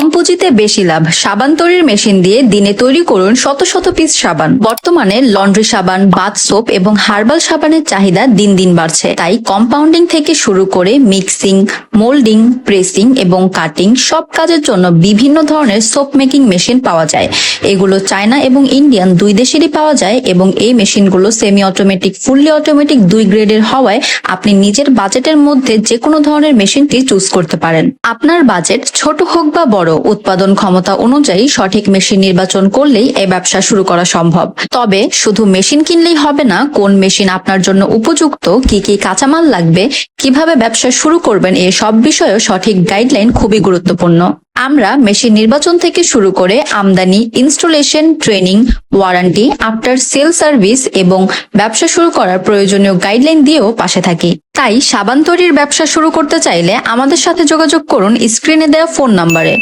কম পুঁজিতে বেশি লাভ। সাবান তৈরির মেশিন দিয়ে দিনে তৈরি করুন শত শত পিস সাবান। বর্তমানে লন্ড্রি সাবান, বাথ সোপ এবং হার্বাল সাবানের চাহিদা দিন দিন বাড়ছে। তাই কম্পাউন্ডিং থেকে শুরু করে মিক্সিং, মোল্ডিং, প্রেসিং এবং কাটিং সব কাজের জন্য বিভিন্ন ধরনের সোপ মেকিং মেশিন পাওয়া যায়। এগুলো চায়না এবং ইন্ডিয়ান দুই দেশেরই পাওয়া যায় এবং এই মেশিনগুলো সেমি অটোমেটিক, ফুললি অটোমেটিক দুই গ্রেডের হওয়ায় আপনি নিজের বাজেটের মধ্যে যে কোনো ধরনের মেশিনটি চুজ করতে পারেন। আপনার বাজেট ছোট হোক বা বড়, উৎপাদন ক্ষমতা অনুযায়ী সঠিক মেশিন নির্বাচন করলেই এই ব্যবসা শুরু করা সম্ভব। তবে শুধু মেশিন কিনলেই হবে না, কোন মেশিন আপনার জন্য উপযুক্ত, কি কি কাঁচামাল লাগবে, কিভাবে ব্যবসা শুরু করবেন, এই সব বিষয়েও সঠিক গাইডলাইন খুবই গুরুত্বপূর্ণ। আমরা মেশিন নির্বাচন থেকে শুরু করে আমদানি, installation, training, warranty, after sale service এবং ব্যবসা শুরু করার প্রয়োজনীয় গাইডলাইন দিয়েও পাশে থাকি। তাই সাবান তৈরির ব্যবসা শুরু করতে চাইলে আমাদের সাথে যোগাযোগ করুন স্ক্রিনে দেওয়া ফোন নাম্বারে।